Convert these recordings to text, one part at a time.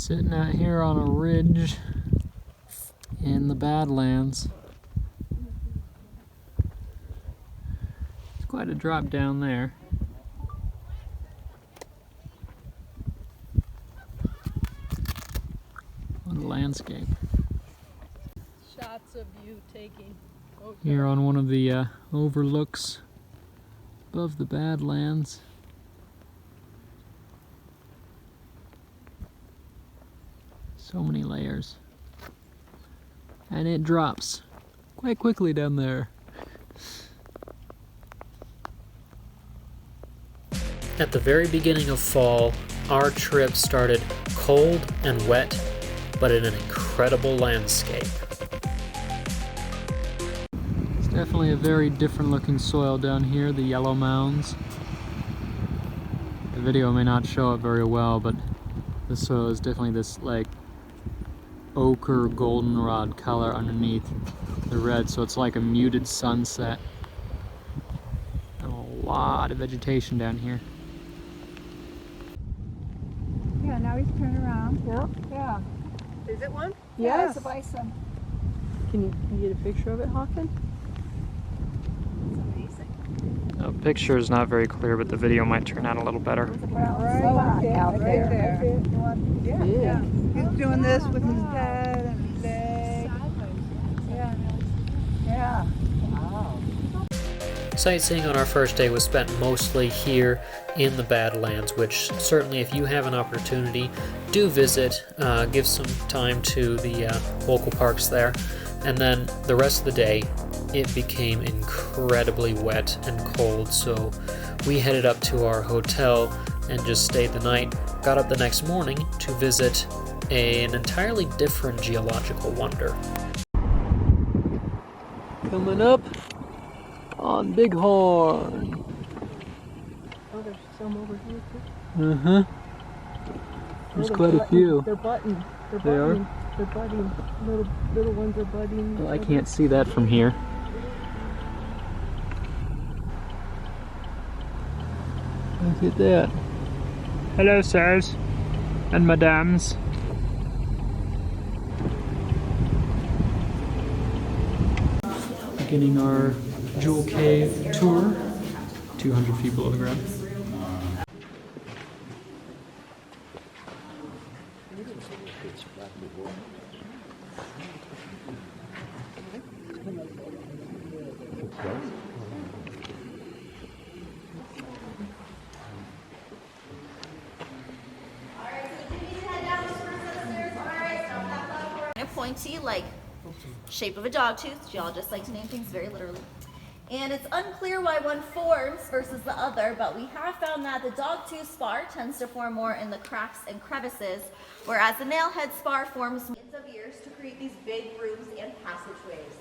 Sitting out here on a ridge in the Badlands. It's quite a drop down there. What a landscape. Shots of you taking photos. Here on one of the overlooks above the Badlands. So many layers. And it drops quite quickly down there. At the very beginning of fall, our trip started cold and wet, but in an incredible landscape. It's definitely a very different looking soil down here, the yellow mounds. The video may not show it very well, but the soil is definitely this like ochre goldenrod color underneath the red, so it's like a muted sunset. And a lot of vegetation down here. Yeah, now he's turned around. Yeah. Yeah. Is it one? Yeah, it's a bison. Can you get a picture of it, Hawken? It's amazing. The picture is not very clear, but the video might turn out a little better. Out there. Yeah. He's doing this with his head and his leg. Yeah. Yeah. Wow. Sightseeing on our first day was spent mostly here in the Badlands, which certainly if you have an opportunity, do visit, give some time to the local parks there. And then the rest of the day, it became incredibly wet and cold, so we headed up to our hotel and just stayed the night. Got up the next morning to visit an entirely different geological wonder. Coming up on Bighorn. Oh, there's some over here too. Uh-huh. There's quite a few. They're budding. They are? They're budding. Little ones are budding. Well, I can't see that from here. Look at that. Hello, sirs and madams. Beginning our Jewel Cave tour, 200 feet below the ground. Pointy, like shape of a dog tooth. Geologists like to name things very literally. And it's unclear why one forms versus the other, but we have found that the dog tooth spar tends to form more in the cracks and crevices, whereas the nailhead spar forms millions of years to create these big rooms and passageways.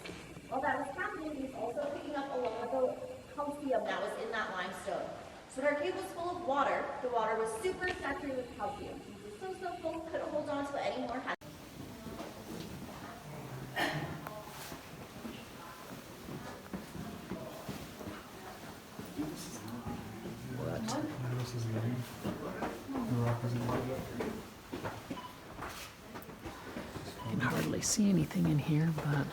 While that was happening, he was also picking up a lot of the calcium that was in that limestone. So when our cave was full of water, the water was super saturated with calcium. It was so full, couldn't hold on to it anymore. I can hardly see anything in here, but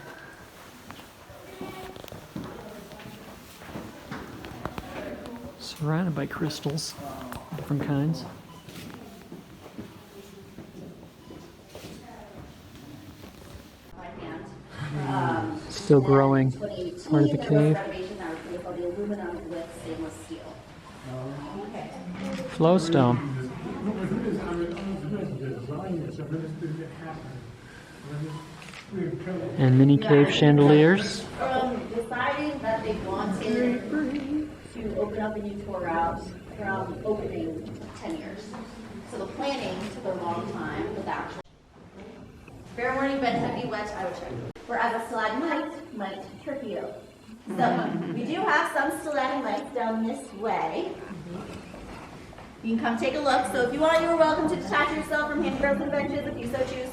surrounded by crystals, different kinds. Still growing, part of the cave. Flowstone. And mini cave chandeliers. Deciding that they wanted to open up a new tour route from opening 10 years. So the planning took a long time with actually. Fair warning, bedtime be wet, I would check. Whereas a stalagmite might trip you. So we do have some stalagmites down this way. You can come take a look. So if you want, you are welcome to detach yourself from hand-broken benches if you so choose.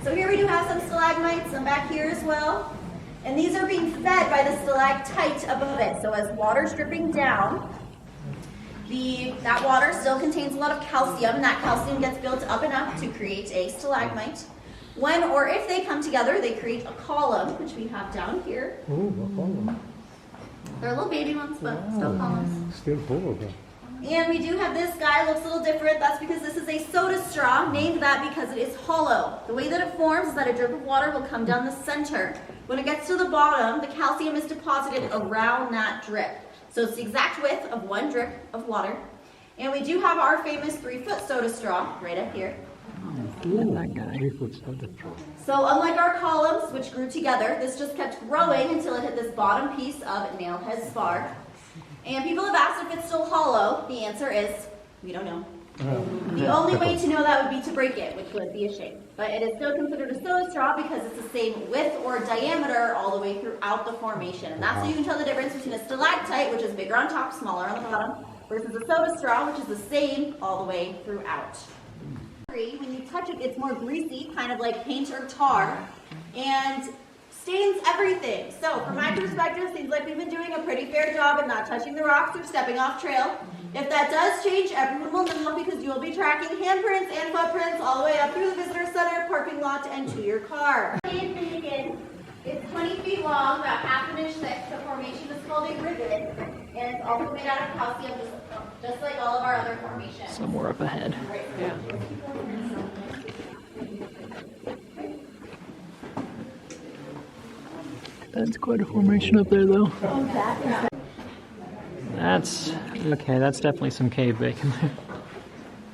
So here we do have some stalagmites, some back here as well. And these are being fed by the stalactite above it. So as water's dripping down, That water still contains a lot of calcium, and that calcium gets built up enough to create a stalagmite. When or if they come together, they create a column, which we have down here. Ooh, a column. They're little baby ones, but still columns. Still full of them. And we do have this guy, looks a little different. That's because this is a soda straw, named that because it is hollow. The way that it forms is that a drip of water will come down the center. When it gets to the bottom, the calcium is deposited around that drip. So it's the exact width of one drip of water. And we do have our famous 3-foot soda straw right up here. Ooh, that guy. 3-foot soda straw. So unlike our columns, which grew together, this just kept growing until it hit this bottom piece of nailhead spar. And people have asked if it's still hollow. The answer is, we don't know. The only way to know that would be to break it, which would be a shame. But it is still considered a soda straw because it's the same width or diameter all the way throughout the formation. And that's how you can tell the difference between a stalactite, which is bigger on top, smaller on the bottom, versus a soda straw, which is the same all the way throughout. When you touch it, it's more greasy, kind of like paint or tar, and stains everything. So from my perspective, it seems like we've been doing a pretty fair job at not touching the rocks or stepping off trail. If that does change, everyone will know because you will be tracking handprints and footprints all the way up through the visitor center, parking lot, and to your car. It's 20 feet long, about half an inch thick. The formation is called Eroded, and it's also made out of calcium, just like all of our other formations. Somewhere up ahead. Yeah. That's quite a formation up there, though. That's okay. That's definitely some cave bacon there.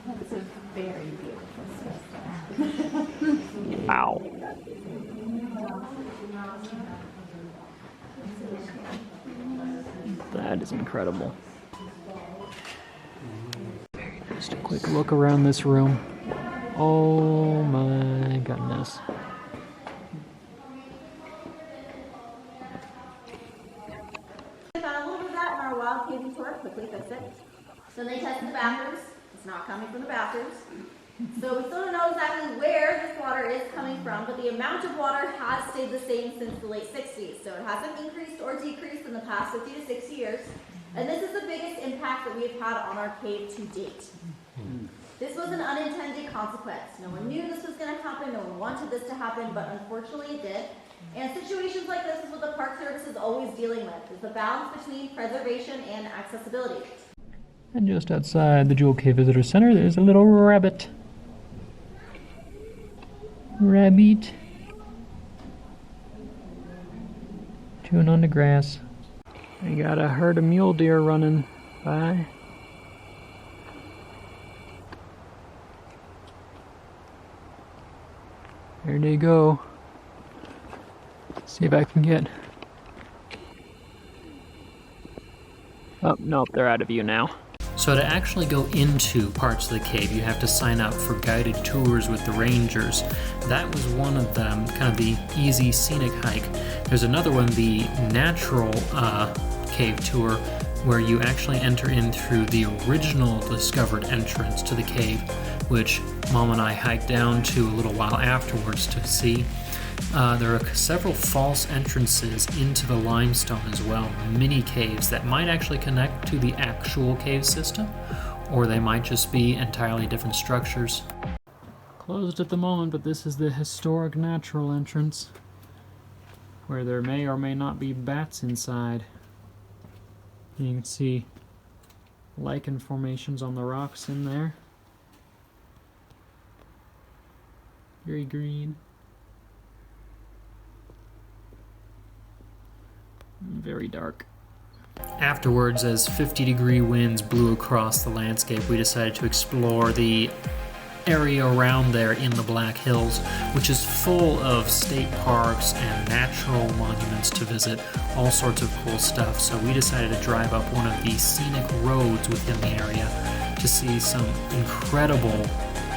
That's a very beautiful specimen. Wow. That is incredible. Just a quick look around this room. Oh my goodness. We found a little bit of that in our wild caving tour, quickly fixed it. So they tested the bathrooms. It's not coming from the bathrooms. So we still don't know exactly where this water is coming from, but the amount of water has stayed the same since the late 60s. So it hasn't increased or decreased in the past 50 to 60 years. And this is the biggest impact that we have had on our cave to date. This was an unintended consequence. No one knew this was going to happen. No one wanted this to happen, but unfortunately it did. And situations like this is what the Park Service is always dealing with, is the balance between preservation and accessibility. And just outside the Jewel Cave Visitor Center, there's a little rabbit. Rabbit. Chewing on the grass. I got a herd of mule deer running by. There they go. See if I can get... Oh, nope, they're out of view now. So to actually go into parts of the cave, you have to sign up for guided tours with the rangers. That was one of them, kind of the easy scenic hike. There's another one, the natural cave tour, where you actually enter in through the original discovered entrance to the cave, which Mom and I hiked down to a little while afterwards to see. There are several false entrances into the limestone as well, mini caves that might actually connect to the actual cave system, or they might just be entirely different structures. Closed at the moment, but this is the historic natural entrance, where there may or may not be bats inside. You can see lichen formations on the rocks in there. Very green. Very dark. Afterwards, as 50-degree winds blew across the landscape, we decided to explore the area around there in the Black Hills, which is full of state parks and natural monuments to visit, all sorts of cool stuff. So we decided to drive up one of the scenic roads within the area to see some incredible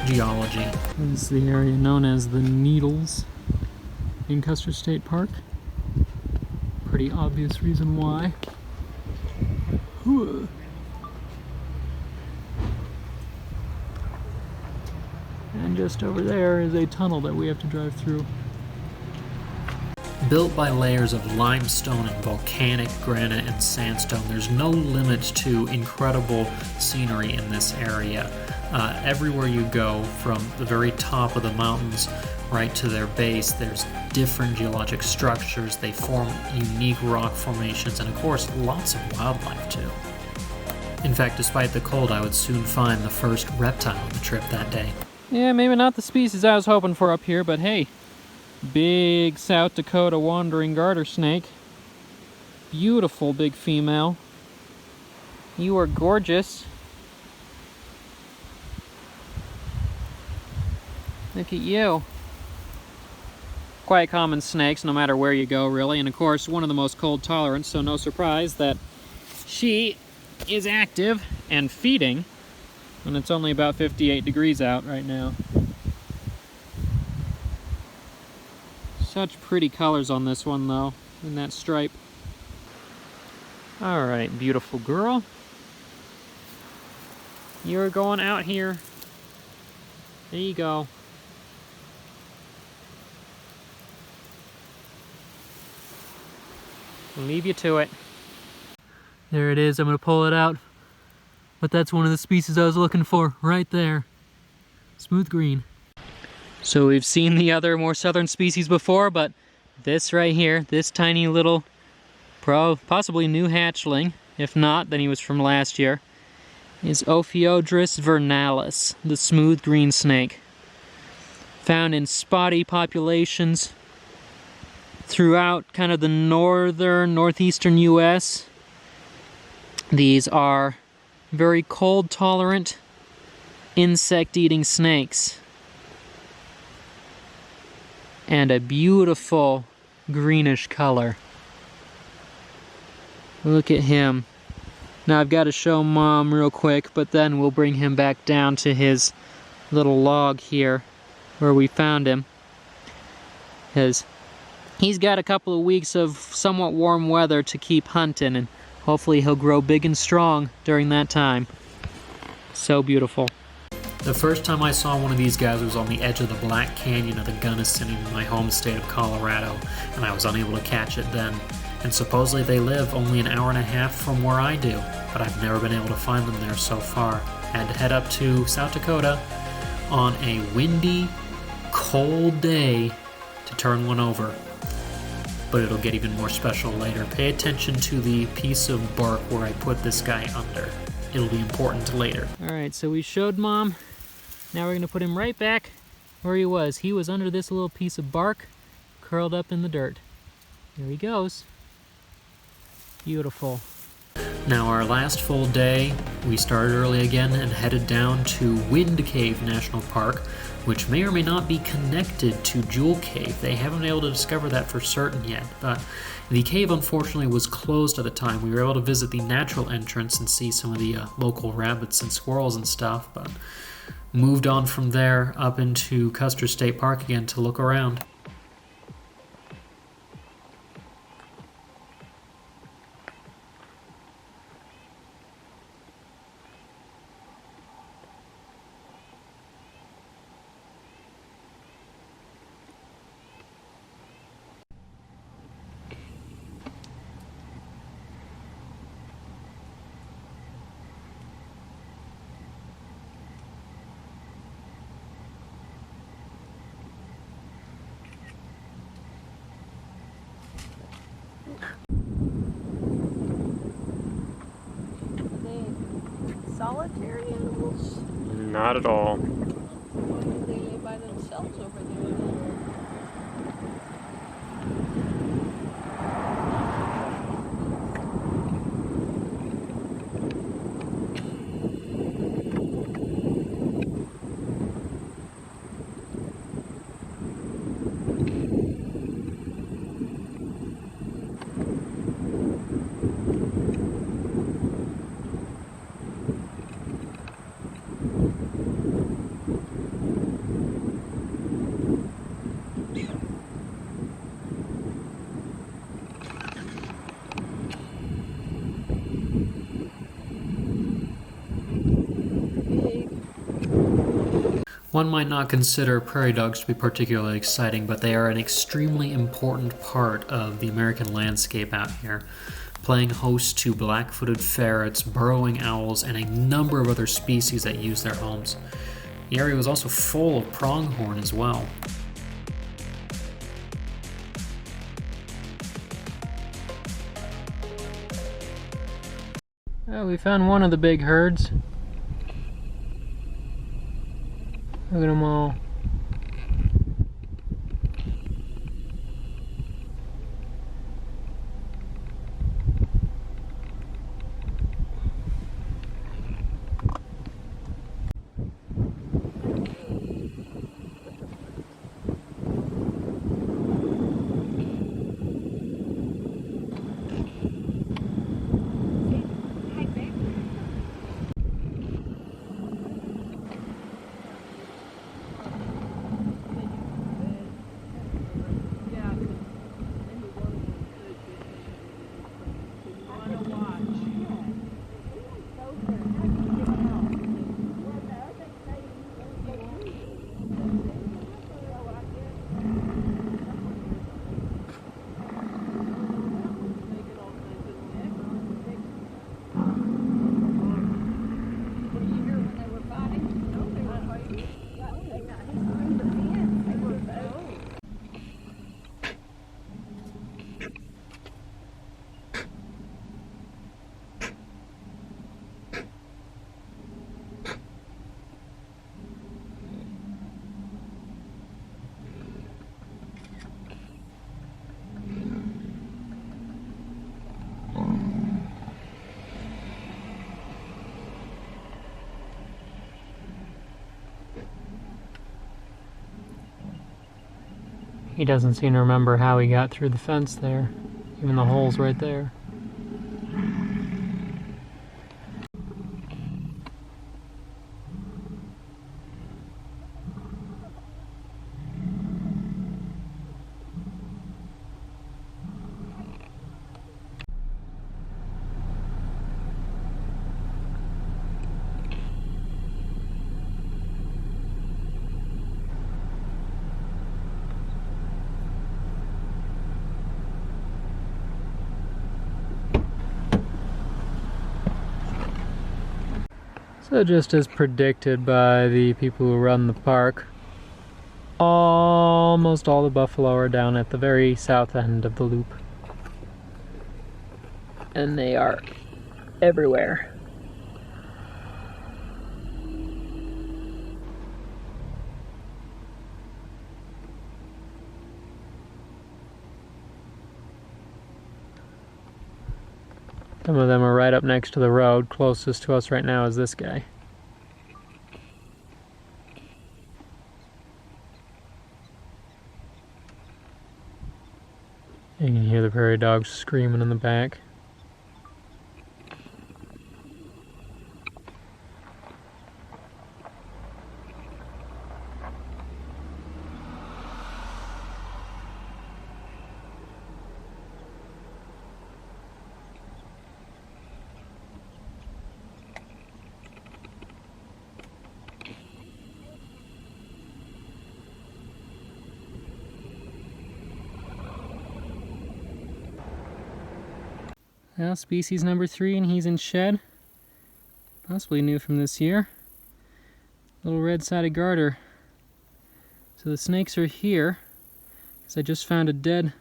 geology. This is the area known as the Needles in Custer State Park. Pretty obvious reason why. And just over there is a tunnel that we have to drive through. Built by layers of limestone and volcanic granite and sandstone, there's no limit to incredible scenery in this area. Everywhere you go, from the very top of the mountains right to their base, there's different geologic structures. They form unique rock formations, and of course, lots of wildlife too. In fact, despite the cold, I would soon find the first reptile on the trip that day. Yeah, maybe not the species I was hoping for up here, but hey, big South Dakota wandering garter snake. Beautiful big female. You are gorgeous. Look at you. Quite common snakes no matter where you go, really, and of course one of the most cold tolerant, so no surprise that she is active and feeding when it's only about 58 degrees out right now. Such pretty colors on this one though, in that stripe. Alright, beautiful girl. You're going out here. There you go. I'll leave you to it. There it is. I'm going to pull it out. But that's one of the species I was looking for right there. Smooth green. So we've seen the other more southern species before, but this right here, this tiny little, possibly new hatchling, if not, then he was from last year, is Ophiodrus vernalis, the smooth green snake. Found in spotty populations throughout kind of the northeastern US. These are very cold tolerant insect eating snakes. And a beautiful greenish color. Look at him. Now I've got to show Mom real quick, but then we'll bring him back down to his little log here where we found him. Because he's got a couple of weeks of somewhat warm weather to keep hunting, and hopefully he'll grow big and strong during that time. So beautiful. The first time I saw one of these guys was on the edge of the Black Canyon of the Gunnison in my home state of Colorado, and I was unable to catch it then. And supposedly they live only an hour and a half from where I do, but I've never been able to find them there so far. I had to head up to South Dakota on a windy, cold day to turn one over. But it'll get even more special later. Pay attention to the piece of bark where I put this guy under. It'll be important later. Alright, so we showed Mom. Now we're going to put him right back where he was. He was under this little piece of bark, curled up in the dirt. Here he goes. Beautiful. Now our last full day, we started early again and headed down to Wind Cave National Park, which may or may not be connected to Jewel Cave. They haven't been able to discover that for certain yet, but the cave unfortunately was closed at the time. We were able to visit the natural entrance and see some of the local rabbits and squirrels and stuff, but moved on from there up into Custer State Park again to look around. Solitary animals? Not at all. They live by themselves over there. One might not consider prairie dogs to be particularly exciting, but they are an extremely important part of the American landscape out here, playing host to black-footed ferrets, burrowing owls, and a number of other species that use their homes. The area was also full of pronghorn as well. Well, we found one of the big herds. Look at them all. He doesn't seem to remember how he got through the fence there. Even the hole's right there. So just as predicted by the people who run the park, almost all the buffalo are down at the very south end of the loop. And they are everywhere. Some of them are right up next to the road. Closest to us right now is this guy. You can hear the prairie dogs screaming in the back. Well, species number 3, and he's in shed. Possibly new from this year. Little red-sided garter. So the snakes are here, because I just found a dead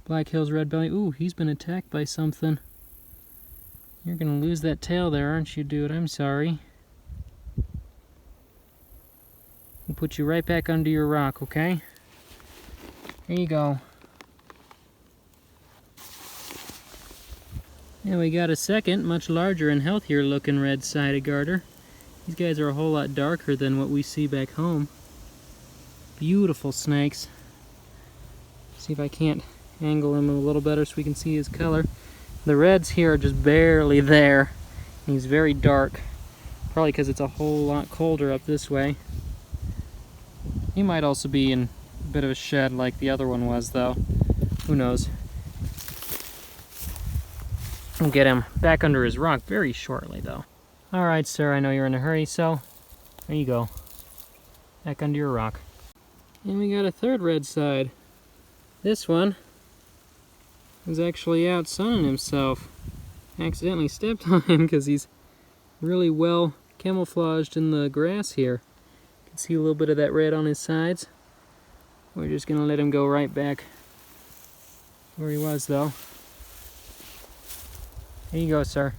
Black Hills red belly. Ooh, he's been attacked by something. You're gonna lose that tail there, aren't you, dude? I'm sorry. We'll put you right back under your rock, okay? Here you go. And we got a second, much larger and healthier looking red-sided garter. These guys are a whole lot darker than what we see back home. Beautiful snakes. See if I can't angle him a little better so we can see his color. The reds here are just barely there. And he's very dark. Probably because it's a whole lot colder up this way. He might also be in a bit of a shed like the other one was, though. Who knows? We'll get him back under his rock very shortly, though. Alright, sir, I know you're in a hurry, so there you go. Heck under your rock. And we got a third red side. This one was actually out sunning himself. Accidentally stepped on him because he's really well camouflaged in the grass here. You can see a little bit of that red on his sides. We're just gonna let him go right back where he was though. Here you go, sir.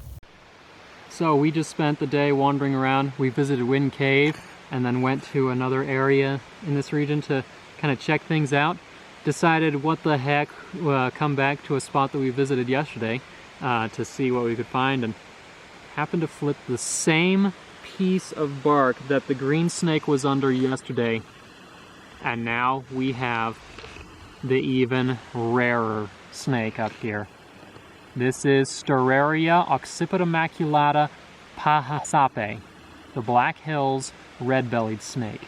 So we just spent the day wandering around. We visited Wind Cave and then went to another area in this region to kind of check things out. Decided what the heck, come back to a spot that we visited yesterday to see what we could find, and happened to flip the same piece of bark that the green snake was under yesterday. And now we have the even rarer snake up here. This is Stararia occipitomaculata pahasape, the Black Hills red-bellied snake.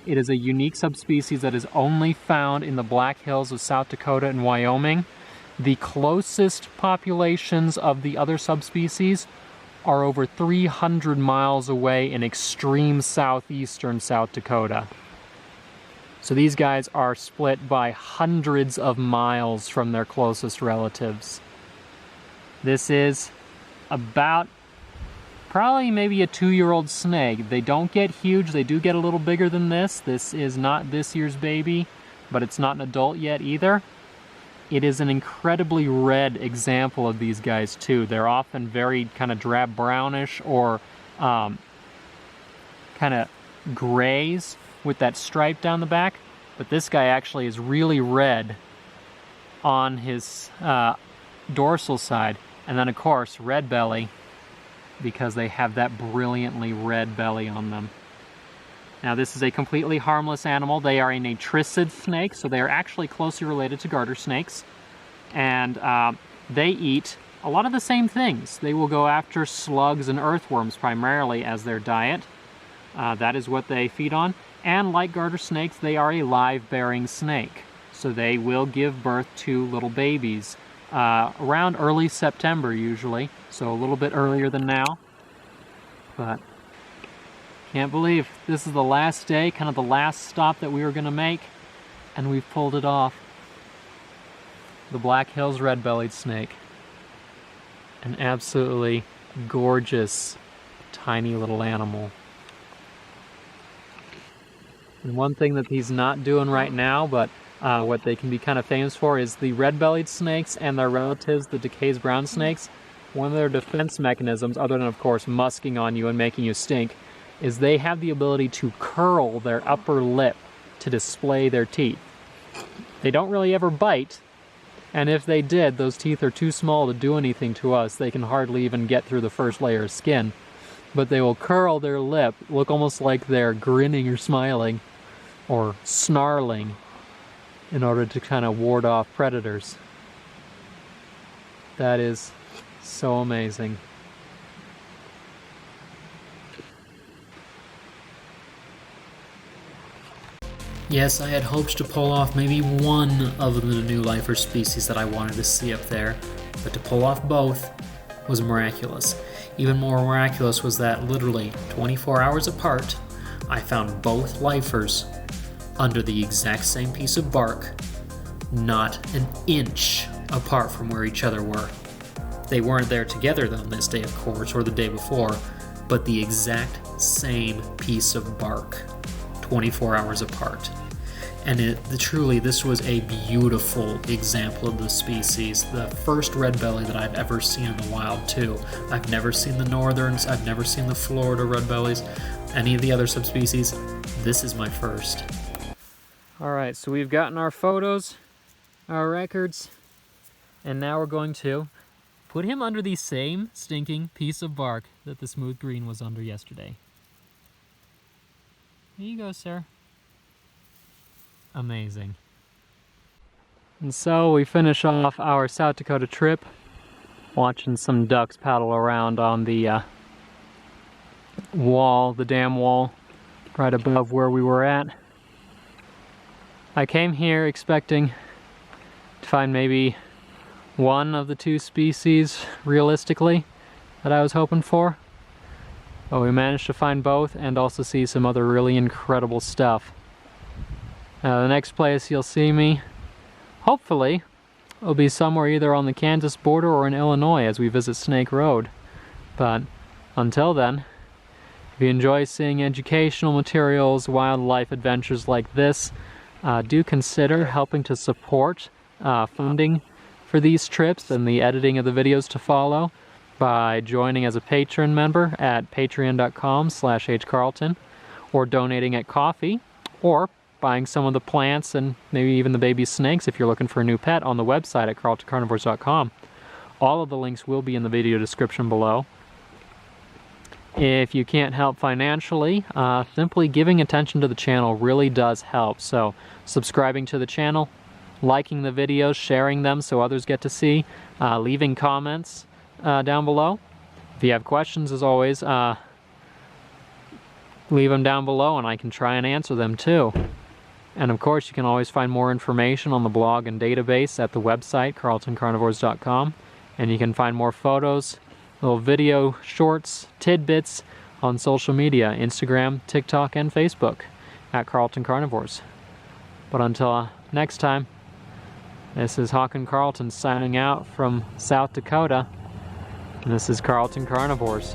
It is a unique subspecies that is only found in the Black Hills of South Dakota and Wyoming. The closest populations of the other subspecies are over 300 miles away in extreme southeastern South Dakota. So these guys are split by hundreds of miles from their closest relatives. This is about probably maybe a 2-year-old snake. They don't get huge, they do get a little bigger than this. This is not this year's baby, but it's not an adult yet either. It is an incredibly red example of these guys too. They're often very kind of drab brownish or kind of grays with that stripe down the back. But this guy actually is really red on his dorsal side. And then of course, red belly, because they have that brilliantly red belly on them. Now this is a completely harmless animal. They are a natricid snake, so they are actually closely related to garter snakes. And they eat a lot of the same things. They will go after slugs and earthworms primarily as their diet. That is what they feed on. And like garter snakes, they are a live-bearing snake. So they will give birth to little babies around early September usually. So a little bit earlier than now. But can't believe this is the last day, kind of the last stop that we were going to make, and we've pulled it off. The Black Hills red-bellied snake. An absolutely gorgeous, tiny little animal. And one thing that he's not doing right now, but what they can be kind of famous for, is the red-bellied snakes and their relatives, the Decay's brown snakes. One of their defense mechanisms, other than of course musking on you and making you stink, is they have the ability to curl their upper lip to display their teeth. They don't really ever bite, and if they did, those teeth are too small to do anything to us. They can hardly even get through the first layer of skin. But they will curl their lip, look almost like they're grinning or smiling, or snarling, in order to kind of ward off predators. That is so amazing. Yes, I had hoped to pull off maybe one of the new life or species that I wanted to see up there, but to pull off both was miraculous. Even more miraculous was that literally 24 hours apart, I found both lifers under the exact same piece of bark, not an inch apart from where each other were. They weren't there together on this day, of course, or the day before, but the exact same piece of bark, 24 hours apart. And truly, this was a beautiful example of the species. The first red belly that I've ever seen in the wild, too. I've never seen the northerns, I've never seen the Florida red bellies, any of the other subspecies. This is my first. Alright, so we've gotten our photos, our records, and now we're going to put him under the same stinking piece of bark that the smooth green was under yesterday. Here you go, sir. Amazing. And so we finish off our South Dakota trip watching some ducks paddle around on the wall, the dam wall, right above where we were at. I came here expecting to find maybe one of the two species, realistically, that I was hoping for. But we managed to find both and also see some other really incredible stuff. The next place you'll see me, hopefully, will be somewhere either on the Kansas border or in Illinois as we visit Snake Road. But until then, if you enjoy seeing educational materials, wildlife adventures like this, do consider helping to support funding for these trips and the editing of the videos to follow by joining as a patron member at patreon.com/hcarlton, or donating at Ko-fi, or buying some of the plants and maybe even the baby snakes if you're looking for a new pet on the website at carltoncarnivores.com. All of the links will be in the video description below. If you can't help financially, simply giving attention to the channel really does help. So subscribing to the channel, liking the videos, sharing them so others get to see, leaving comments down below. If you have questions, as always, leave them down below and I can try and answer them too. And of course, you can always find more information on the blog and database at the website, carltoncarnivores.com. And you can find more photos, little video shorts, tidbits on social media, Instagram, TikTok, and Facebook at Carlton Carnivores. But until next time, this is Hawken Carlton signing out from South Dakota. And this is Carlton Carnivores.